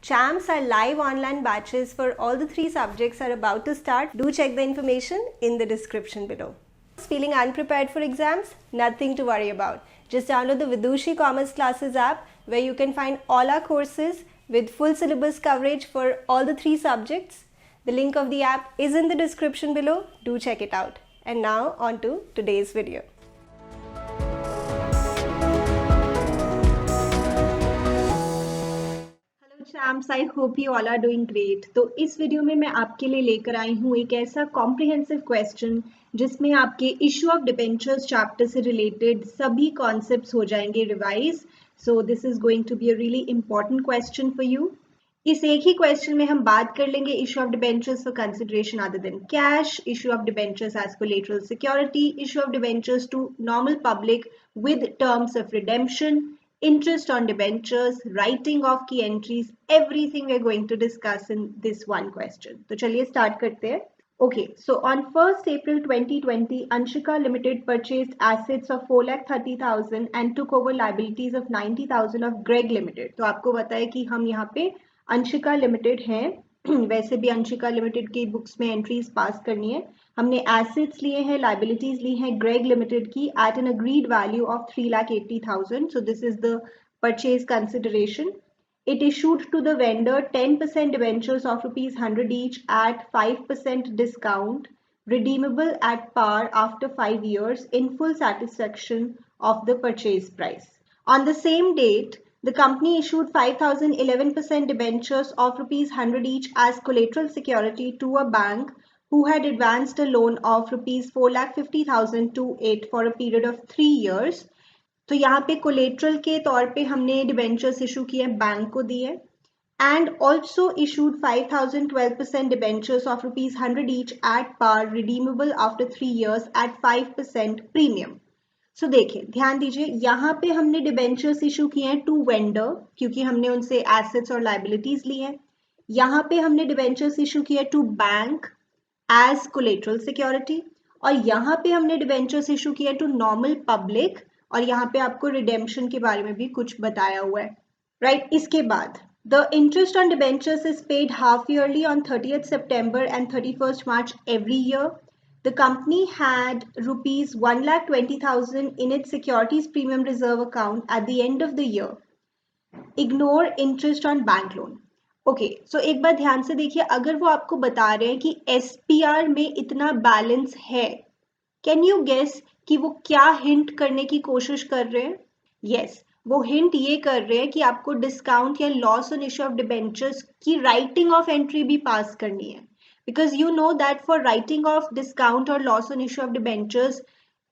CHAMPS are live online batches for all the 3 subjects are about to start. Do check the information in the description below. Feeling unprepared for exams? Nothing to worry about. Just download the Vidushi Commerce Classes app where you can find all our courses with full syllabus coverage for all the 3 subjects. The link of the app is in the description below. Do check it out. And now on to today's video. Champs, I hope you all are doing great. तो इस video में मैं आपके लिए लेकर आई हूँ एक ऐसा कॉम्प्रिहेंसिव क्वेश्चन जिसमें आपके इशू ऑफ डिबेंचर्स चैप्टर से रिलेटेड सभी कॉन्सेप्ट्स हो जाएंगे revise. So this is going to be a really important question for you. इस एक ही क्वेश्चन में हम बात कर लेंगे issue of debentures for consideration other than cash, issue of debentures as collateral security, issue of debentures to normal public with terms of redemption, interest on debentures, writing of key entries, everything we're going to discuss in this one question. तो चलिए start करते हैं. Okay, so on 1st April 2020, Anshika Limited purchased assets of 4,30,000 and took over liabilities of 90,000 of Greg Limited. तो आपको पता है कि हम यहाँ पे अंशिका लिमिटेड हैं, वैसे भी अंशिका लिमिटेड की बुक्स में एंट्रीज पास करनी है. हमने एसेट्स लिए हैं, लाइबिलिटीज ली हैं ग्रेग लिमिटेड की at an agreed value of 3,80,000. So this is the purchase consideration. It issued to the vendor 10% debentures of ₹100 each at 5% discount, redeemable at par after 5 years in full satisfaction of the purchase price. On the same date, the company issued 5,011% debentures of ₹100 each as collateral security to a bank who had advanced a loan of ₹4,50,000 to it for a period of 3 years. तो यहाँ पे collateral के तौर पे हमने debentures issue किए, bank को दिए, and also issued 5,012% debentures of ₹100 each at par, redeemable after 3 years at 5% premium. So देखिए, ध्यान दीजिए, यहाँ पे हमने डिबेंचर्स इशू किए हैं टू वेंडर क्योंकि हमने उनसे एसेट्स और लाइबिलिटीज ली हैं. यहाँ पे हमने डिबेंचर्स इशू किए to bank as collateral security, और यहाँ पे हमने डिबेंचर्स इशू किए टू नॉर्मल पब्लिक, और यहाँ पे आपको रिडेम्पशन के बारे में भी कुछ बताया हुआ है, राइट. इसके बाद the interest on debentures is paid half yearly on 30th September and 31st March every year. The company had ₹1,20,000 in its securities premium reserve account at the end of the year. Ignore interest on bank loan. Okay, so एक बार ध्यान से देखिए, अगर वो आपको बता रहे हैं कि SPR में इतना बैलेंस है, कैन यू गेस कि वो क्या हिंट करने की कोशिश कर रहे हैं? यस, वो हिंट ये कर रहे हैं कि आपको डिस्काउंट या loss on issue of debentures की राइटिंग ऑफ एंट्री भी पास करनी है, because you know that for writing off discount और loss on issue of debentures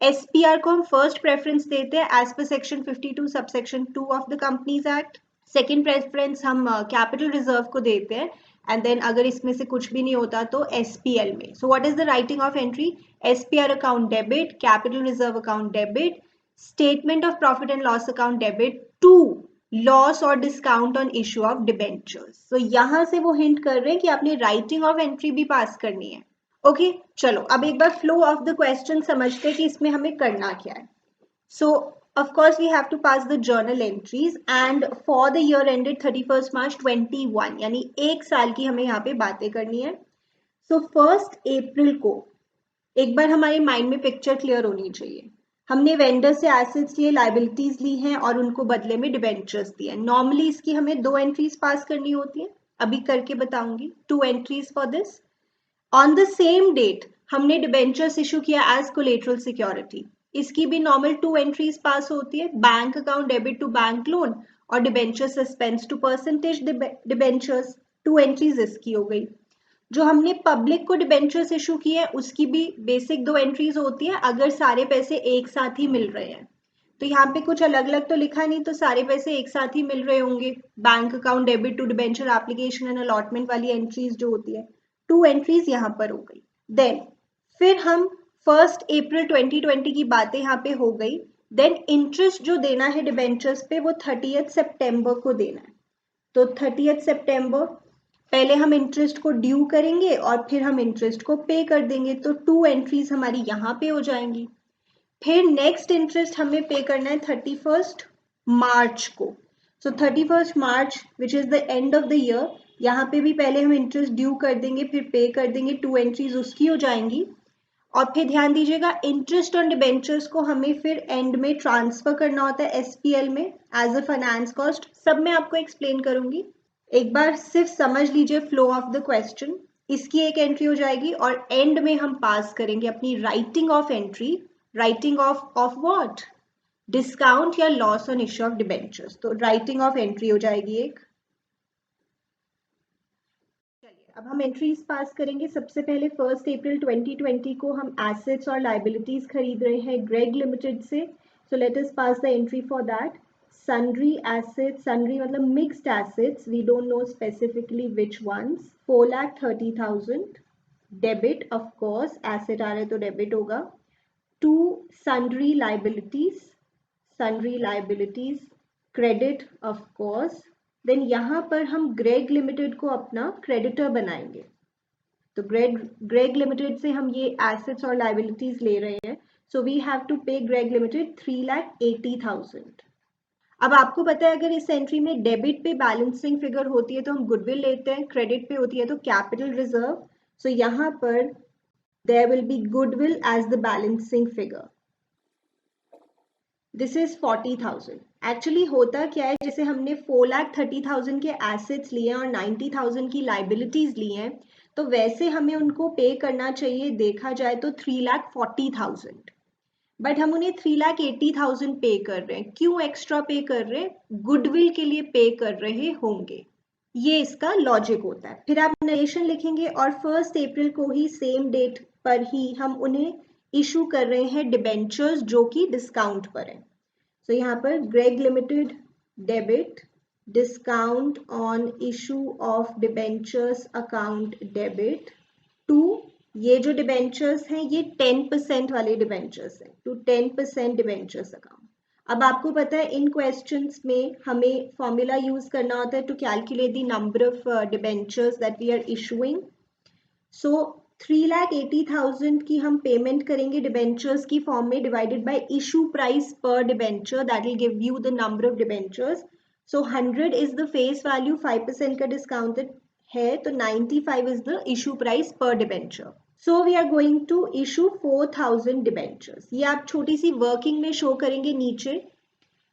SPR को हम फर्स्ट प्रेफरेंस देते हैं as per section 52 subsection 2 of the companies act. Second preference हम कैपिटल रिजर्व को देते हैं, एंड देन अगर इसमें से कुछ भी नहीं होता तो SPL में. So what is the writing off entry? SPR account debit, capital reserve account debit, statement of profit and loss account debit to loss और discount on issue of debentures. So यहाँ से वो हिंट कर रहे हैं कि आपने राइटिंग ऑफ एंट्री भी पास करनी है. ओके, चलो अब एक बार फ्लो ऑफ द क्वेश्चन समझते हैं कि इसमें हमें करना क्या है. सो of course we have to pass the journal entries and for the year ended 31st March 21, यानी एक साल की हमें यहाँ पे बातें करनी है. So 1st April को एक बार हमारे माइंड में पिक्चर क्लियर होनी चाहिए. हमने वेंडर से एसेट्स लिए, लाइबिलिटीज ली हैं और उनको बदले में डिबेंचर्स दिए. नॉर्मली इसकी हमें 2 एंट्रीज पास करनी होती है, अभी करके बताऊंगी. 2 entries for this. On the same date हमने डिबेंचर्स इशू किया एज कोलेटरल सिक्योरिटी. इसकी भी नॉर्मल 2 एंट्रीज पास होती है, bank account debit to bank loan और debenture suspense to percentage debentures. 2 entries इसकी हो गई. जो हमने पब्लिक को डिबेंचर्स इशू किए हैं उसकी भी बेसिक 2 एंट्रीज होती है अगर सारे पैसे एक साथ ही मिल रहे हैं. तो यहाँ पे कुछ अलग अलग तो लिखा नहीं, तो सारे पैसे एक साथ ही मिल रहे होंगे. Bank account debit to debenture application and allotment वाली एंट्रीज जो होती है, 2 एंट्रीज यहाँ पर हो गई. देन फिर हम 1st April 2020 की बातें यहाँ पे हो गई. देन इंटरेस्ट जो देना है डिबेंचर्स पे वो 30th September को देना है. तो 30th September पहले हम इंटरेस्ट को ड्यू करेंगे और फिर हम इंटरेस्ट को पे कर देंगे. तो 2 एंट्रीज हमारी यहाँ पे हो जाएंगी. फिर नेक्स्ट इंटरेस्ट हमें पे करना है 31st March को. सो 31st March which is the end of the year, यहाँ पे भी पहले हम इंटरेस्ट ड्यू कर देंगे, फिर पे कर देंगे, 2 एंट्रीज उसकी हो जाएंगी। और फिर ध्यान दीजिएगा इंटरेस्ट ऑन डिबेंचर्स को हमें फिर एंड में ट्रांसफर करना होता है SPL में एज अ फाइनेंस कॉस्ट। सब मैं आपको एक्सप्लेन करूंगी, एक बार सिर्फ समझ लीजिए फ्लो ऑफ द क्वेश्चन। इसकी एक एंट्री हो जाएगी और एंड में हम पास करेंगे अपनी writing off entry. Writing off what? Discount या loss on issue of debentures. तो राइटिंग ऑफ एंट्री हो जाएगी एक। चलिए अब हम एंट्रीज पास करेंगे। सबसे पहले 1 अप्रैल 2020 को हम एसेट्स और लाइबिलिटीज खरीद रहे हैं ग्रेग लिमिटेड से। So let us pass the entry for that. Sundry assets, sundry मतलब mixed assets, we don't know specifically which ones, 4,30,000 debit, of course asset आ रहे तो डेबिट होगा। To sundry liabilities, sundry liabilities credit of course. Then यहाँ पर हम Greg limited को अपना क्रेडिटर बनाएंगे। तो ग्रेग लिमिटेड से हम ये एसेट्स और लाइबिलिटीज ले रहे हैं। सो वी हैव टू पे ग्रेग लिमिटेड 3,80,000। अब आपको पता है अगर इस एंट्री में डेबिट पे बैलेंसिंग फिगर होती है तो हम गुडविल लेते हैं, क्रेडिट पे होती है तो कैपिटल रिजर्व। सो यहाँ पर there will be goodwill as the balancing figure. This is 40,000। Actually होता क्या है, जैसे हमने 4,30,000 के एसेट्स लिए हैं और 90,000 की लाइबिलिटीज ली हैं, तो वैसे हमें उनको पे करना चाहिए देखा जाए तो 3,40,000, बट हम उन्हें 3,80,000 पे कर रहे हैं। क्यों एक्स्ट्रा पे कर रहे हैं? गुडविल के लिए पे कर रहे होंगे, ये इसका लॉजिक होता है। फिर आप नरेशन लिखेंगे और 1 अप्रैल को ही सेम डेट पर ही हम उन्हें इशू कर रहे हैं डिबेंचर्स जो कि डिस्काउंट पर है। सो यहाँ पर Greg limited debit, discount on issue of debentures account debit to, ये जो डिबेंचर्स हैं ये 10% वाले डिबेंचर्स हैं, टू 10% डिबेंचर्स अकाउंट। अब आपको पता है इन क्वेश्चंस में हमें फॉर्मूला यूज करना होता है to calculate the number of debentures that we are issuing. So 3,80,000 की हम पेमेंट करेंगे डिबेंचर्स की फॉर्म में divided by issue price per debenture, that will give you the number of debentures. So 100 is the face value, 5% का discounted है तो 95 is the issue price per debenture. So we are going to issue 4,000 debentures. ये आप छोटी सी working में show करेंगे नीचे।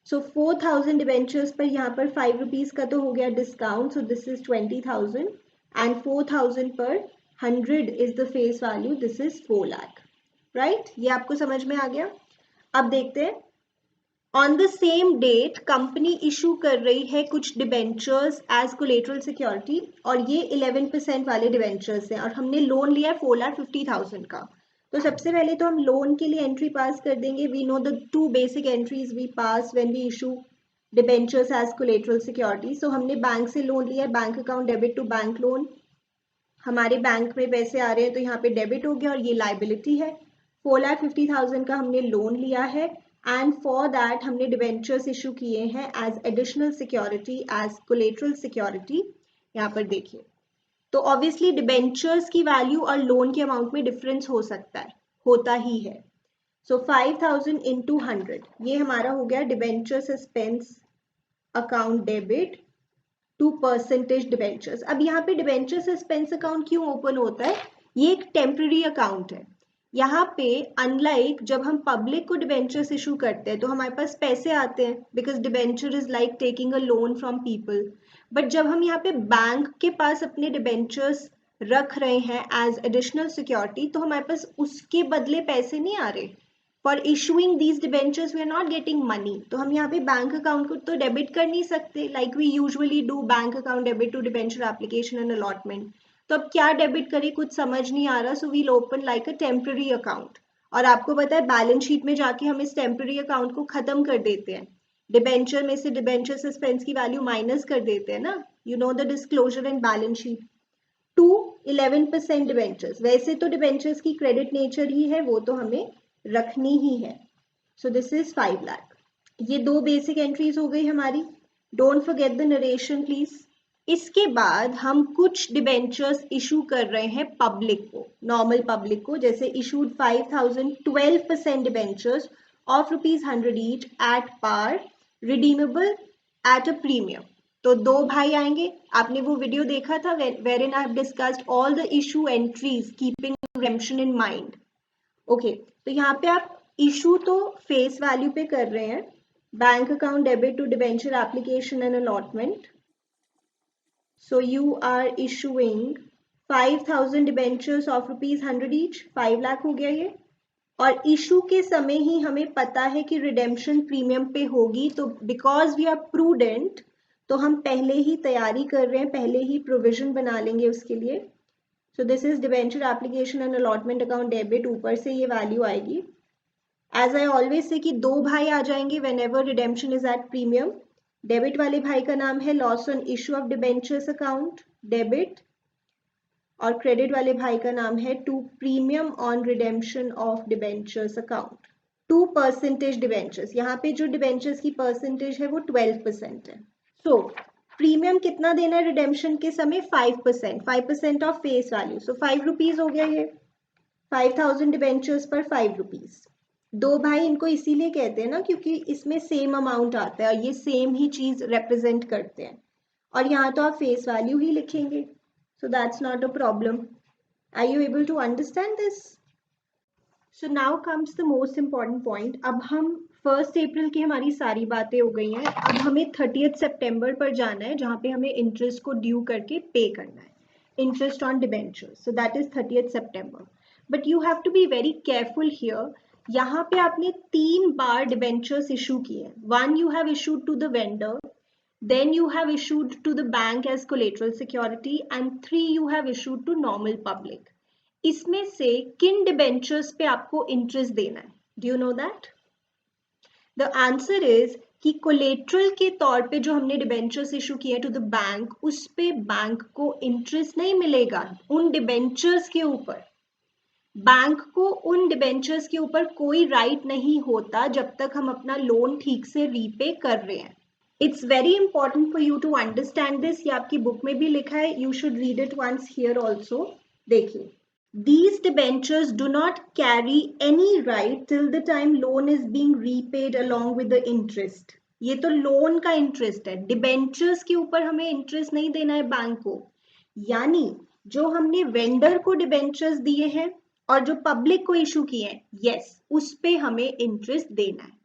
सो 4,000 debentures पर यहाँ पर 5 रुपीज का तो हो गया discount, so this is 20,000 and 4,000 पर 100 is the face value, this is 4 lakh, right? ये आपको समझ में आ गया। अब देखते हैं on the same date company issue कर रही है कुछ डिबेंचर्स एज कोलेटरल सिक्योरिटी और ये 11% वाले डिबेंचर्स हैं और हमने लोन लिया है 4,50,000 का। तो सबसे पहले तो हम लोन के लिए एंट्री पास कर देंगे। We know the 2 basic entries we pass when we issue debentures as collateral security. So हमने बैंक से लोन लिया, bank account debit to bank loan, हमारे बैंक में पैसे आ रहे हैं तो यहाँ पे डेबिट हो गया और ये लाइबिलिटी है। 4,50,000 का हमने लोन लिया है एंड फॉर दैट हमने डिबेंचर्स इशू किए हैं as additional security, as collateral security. यहाँ पर देखिए तो ऑब्वियसली डिबेंचर्स की वैल्यू और लोन के अमाउंट में डिफरेंस हो सकता है, होता ही है। सो 5,000 इंटू 100, ये हमारा हो गया debenture suspense account debit to percentage debentures. अब यहाँ पे डिबेंचर सस्पेंस अकाउंट क्यों ओपन होता है? ये एक टेम्पररी अकाउंट है। यहाँ पे अनलाइक जब हम पब्लिक को डिबेंचर्स इशू करते हैं तो हमारे पास पैसे आते हैं, because debenture is like taking a loan from people. But जब हम यहाँ पे बैंक के पास अपने डिबेंचर्स रख रहे हैं एज एडिशनल सिक्योरिटी तो हमारे पास उसके बदले पैसे नहीं आ रहे। For issuing these debentures we are not getting money, तो हम यहाँ पे बैंक अकाउंट को तो डेबिट कर नहीं सकते like we usually do bank account debit to debenture application and allotment. तो अब क्या डेबिट करें कुछ समझ नहीं आ रहा, so we'll open like a temporary account. और आपको पता है बैलेंस शीट में जाके हम इस टेम्पररी अकाउंट को खत्म कर देते हैं, डिबेंचर में से डिबेंचर सस्पेंस की वैल्यू माइनस कर देते हैं ना, you know the disclosure and balance sheet. To 11% debentures, वैसे तो डिबेंचर्स की क्रेडिट नेचर ही है, वो तो हमें रखनी ही है। सो दिस इज 5 लाख। ये 2 बेसिक एंट्रीज हो गई हमारी। Don't forget the narration please. इसके बाद हम कुछ डिबेंचर्स इशू कर रहे हैं पब्लिक को, नॉर्मल पब्लिक को, जैसे issued 5,000 12% debentures of ₹100 each at par, redeemable at a premium. तो दो भाई आएंगे, आपने वो वीडियो देखा था wherein I have discussed all the issue entries keeping redemption in mind. Okay, तो यहाँ पे आप इशू तो फेस वैल्यू पे कर रहे हैं, bank account debit to debenture application and allotment. So you are issuing 5,000 debentures of ₹100 each, 5 lakh हो गया ये. और इशू के समय ही हमें पता है कि रिडेम्पशन प्रीमियम पे होगी, तो बिकॉज वी आर प्रूडेंट तो हम पहले ही तैयारी कर रहे हैं, पहले ही प्रोविजन बना लेंगे उसके लिए. सो this is debenture application and allotment account debit, ऊपर से ये वैल्यू आएगी. एज आई ऑलवेज से कि दो भाई आ जाएंगे whenever redemption is at premium. Debit वाले भाई का नाम है loss on issue of debentures account debit, और क्रेडिट वाले भाई का नाम है to premium on redemption of debentures account. 2% debentures, यहाँ पे जो डिबेंचर्स की परसेंटेज है वो 12% है. सो प्रीमियम कितना देना है रिडेम्पशन के समय? 5%, 5% ऑफ फेस वैल्यू. सो ₹5 हो गया ये, 5,000 डिबेंचर्स पर ₹5. दो भाई इनको इसीलिए कहते हैं ना क्योंकि इसमें सेम अमाउंट आता है, ये सेम ही चीज रिप्रेजेंट करते हैं. और यहाँ तो आप फेस वैल्यू ही लिखेंगे, so that's not a problem. Are you able to understand this? So now comes the most important point. अब हम 1 अप्रैल की हमारी सारी बातें हो गई हैं, अब हमें 30 सितंबर पर जाना है जहाँ पे हमें इंटरेस्ट को ड्यू करके पे करना है, interest on debentures. So that is 30 September. But you have to be very careful here. यहाँ पे आपने 3 बार डिबेंचर्स इशू किए हैं. 1 you have issued to the vendor, then you have issued to the bank as collateral security, and 3 you have issued to normal public. इसमें से किन debentures पे आपको इंटरेस्ट देना है? Do you know that? The answer is कि collateral के तौर पे जो हमने डिबेंचर्स इशू किए टू द बैंक, उस पे बैंक को इंटरेस्ट नहीं मिलेगा उन डिबेंचर्स के ऊपर. बैंक को उन डिबेंचर्स के ऊपर कोई राइट नहीं होता जब तक हम अपना लोन ठीक से रीपे कर रहे हैं. It's very important for you to understand this. ये आपकी बुक में भी लिखा है. You should read it once here also. देखिए, these debentures do not carry any right till the time loan is being repaid along with the interest. ये तो loan का इंटरेस्ट है, डिबेंचर्स के ऊपर हमें इंटरेस्ट नहीं देना है बैंक को. यानी जो हमने वेंडर को डिबेंचर्स दिए हैं और जो पब्लिक को इशू किए हैं, यस, उस पे हमें इंटरेस्ट देना है.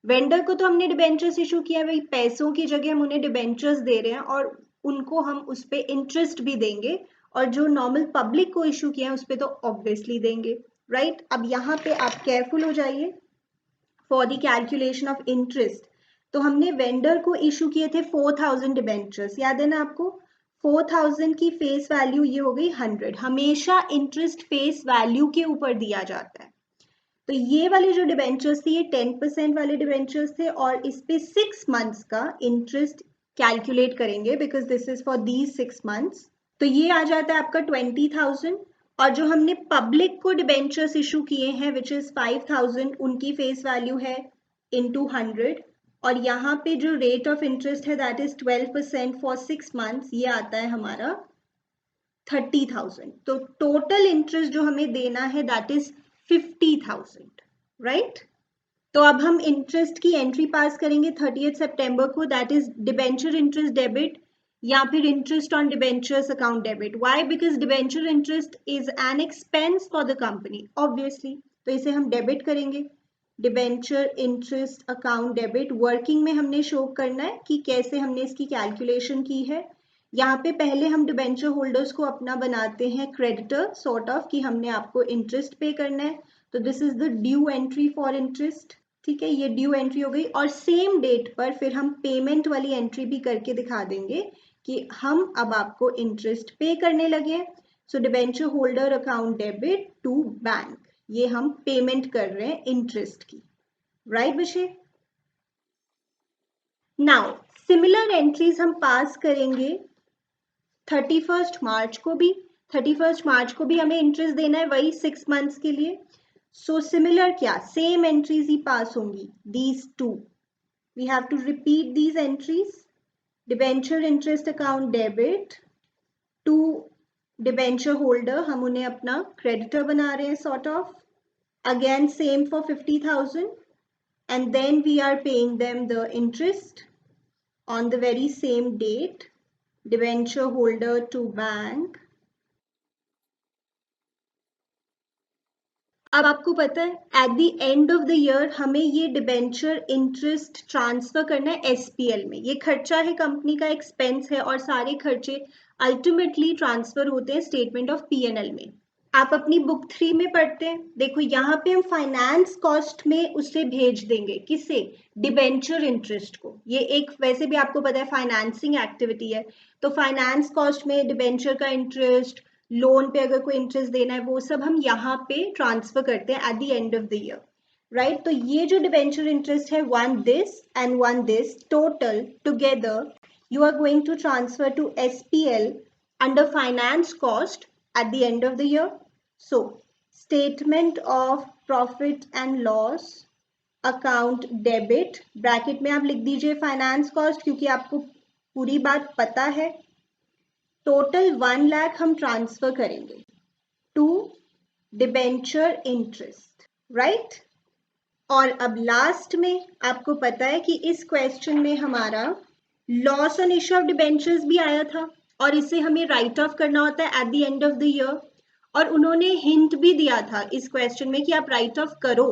वेंडर को तो हमने डिबेंचर्स इशू किया है, भाई पैसों की जगह हम उन्हें डिबेंचर्स दे रहे हैं और उनको हम उस पे इंटरेस्ट भी देंगे, और जो नॉर्मल पब्लिक को इशू किया है उस पे तो ऑब्वियसली देंगे, राइट. अब यहाँ पे आप केयरफुल हो जाइए for the calculation of interest. तो हमने वेंडर को इशू किए थे 4,000 डिबेंचर्स, याद है ना आपको? 4,000 की फेस वैल्यू ये हो गई 100. हमेशा इंटरेस्ट फेस वैल्यू के ऊपर दिया जाता है. तो ये वाले जो डिबेंचर्स थे ये 10% वाले डिबेंचर्स थे, और इस पे 6 मंथ्स का इंटरेस्ट कैलकुलेट करेंगे because this is for these 6 months. तो ये आ जाता है आपका 20,000. और जो हमने पब्लिक को डिबेंचर्स इशू किए हैं विच इज 5,000, उनकी फेस वैल्यू है into 100, और यहाँ पे जो रेट ऑफ इंटरेस्ट है दैट इज 12% फॉर 6 मंथ्स, ये आता है हमारा 30,000. तो टोटल इंटरेस्ट जो हमें देना है दैट इज 50,000, राइट. तो अब हम इंटरेस्ट की एंट्री पास करेंगे 30 सितंबर को, that is debenture interest debit या फिर interest on debentures account debit. Why? Because debenture interest is an expense for the company obviously, तो इसे हम डेबिट करेंगे. Debenture interest account debit working में हमने शो करना है कि कैसे हमने इसकी कैलकुलेशन की है. यहाँ पे पहले हम डिबेंचर होल्डर्स को अपना बनाते हैं क्रेडिटर सॉर्ट ऑफ, कि हमने आपको इंटरेस्ट पे करना है. तो this is the due entry for interest, ठीक है, ये ड्यू एंट्री हो गई. और सेम डेट पर फिर हम पेमेंट वाली एंट्री भी करके दिखा देंगे कि हम अब आपको इंटरेस्ट पे करने लगे. So debenture holder account debit to bank, ये हम पेमेंट कर रहे हैं इंटरेस्ट की, राइट बच्चे. नाउ सिमिलर एंट्रीज हम पास करेंगे 31 मार्च को भी. 31 मार्च को भी हमें इंटरेस्ट देना है वही 6 मंथ्स के लिए. सो सिमिलर क्या, सेम एंट्रीज ही पास होंगी. These two we have to repeat these entries. Debenture interest account debit to debenture holder, हम उन्हें अपना क्रेडिटर बना रहे हैं sort of. Again same for 50,000 and then we are paying them the interest. on the very same date, debenture holder to bank. अब आपको पता है at the end of the year हमें ये डिबेंचर इंटरेस्ट ट्रांसफर करना है SPL में. ये खर्चा है, कंपनी का एक्सपेंस है और सारे खर्चे अल्टीमेटली ट्रांसफर होते हैं स्टेटमेंट ऑफ पीएनएल में. आप अपनी बुक 3 में पढ़ते हैं, देखो यहाँ पे हम फाइनेंस कॉस्ट में उसे भेज देंगे. किसे? डिबेंचर इंटरेस्ट को. ये एक वैसे भी आपको पता है फाइनेंसिंग एक्टिविटी है, तो फाइनेंस कॉस्ट में डिबेंचर का इंटरेस्ट, लोन पे अगर कोई इंटरेस्ट देना है, वो सब हम यहाँ पे ट्रांसफर करते हैं at the end of the year, right. तो ये जो डिबेंचर इंटरेस्ट है, one this and one this, total together you are going to transfer to SPL under finance cost at the end of the year. So, statement of profit and loss account debit, bracket में आप लिख दीजिए finance cost, क्योंकि आपको पूरी बात पता है. टोटल 1 लाख हम ट्रांसफर करेंगे टू डिबेंचर इंटरेस्ट, राइट. और अब लास्ट में आपको पता है कि इस क्वेश्चन में हमारा loss on issue of debentures भी आया था और इसे हमें राइट ऑफ करना होता है at the end of the year. और उन्होंने हिंट भी दिया था इस क्वेश्चन में कि आप राइट ऑफ करो,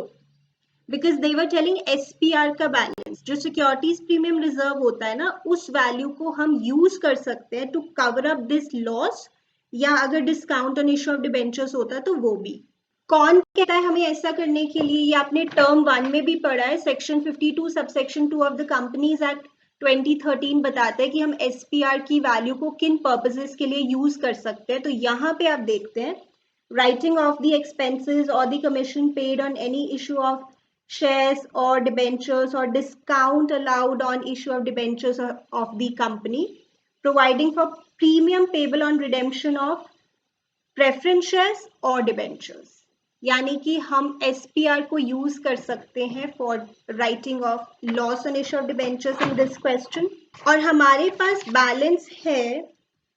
because they were telling SPR का बैलेंस, जो सिक्योरिटीज प्रीमियम रिजर्व होता है ना, उस वैल्यू को हम यूज कर सकते हैं to cover up this loss, या अगर discount on issue of debentures होता है तो वो भी. कौन कहता है हमें ऐसा करने के लिए? ये आपने टर्म 1 में भी पढ़ा है. Section 52 subsection 2 of the companies act 2013 बताते हैं कि हम एसपीआर की वैल्यू को किन पर्पसेस के लिए यूज कर सकते हैं. तो यहाँ पे आप देखते हैं, राइटिंग ऑफ द एक्सपेंसेस और the commission paid on any issue of shares और डिबेंचर्स और discount allowed on issue of debentures of the company, providing for premium payable on redemption of preference shares और debentures. यानी कि हम SPR को use कर सकते हैं for writing of loss on issue of debentures in this question. और हमारे पास बैलेंस है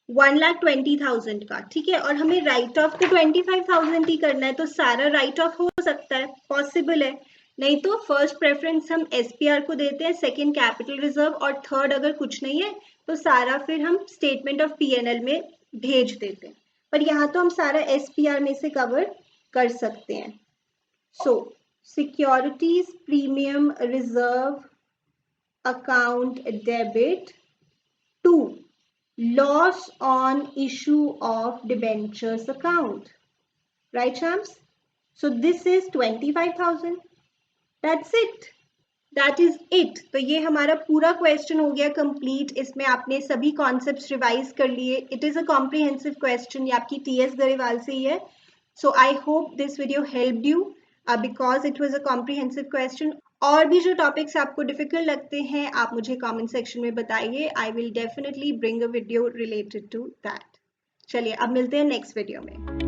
1,20,000 का, ठीक है, और हमें राइट ऑफ तो 25,000 ही करना है. तो सारा राइट ऑफ हो सकता है, पॉसिबल है. नहीं तो फर्स्ट प्रेफरेंस हम एसपीआर को देते हैं, सेकेंड कैपिटल रिजर्व, और थर्ड अगर कुछ नहीं है तो सारा फिर हम स्टेटमेंट ऑफ पीएनएल में भेज देते हैं. पर यहाँ तो हम सारा एसपीआर में से कवर कर सकते हैं. So securities premium reserve account debit to loss on issue of debentures account, right शम्स. So this is 25,000. That's it, that is it. तो ये हमारा पूरा क्वेश्चन हो गया कंप्लीट. इसमें आपने सभी कॉन्सेप्ट्स रिवाइज कर लिए. It is a comprehensive question, ये आपकी टीएस गरेवाल से ही है. So I hope this video helped you because it was a comprehensive question. और भी जो टॉपिक्स आपको डिफिकल्ट लगते हैं आप मुझे कमेंट सेक्शन में बताइए. I will definitely bring a video related to that. चलिए अब मिलते हैं नेक्स्ट वीडियो में.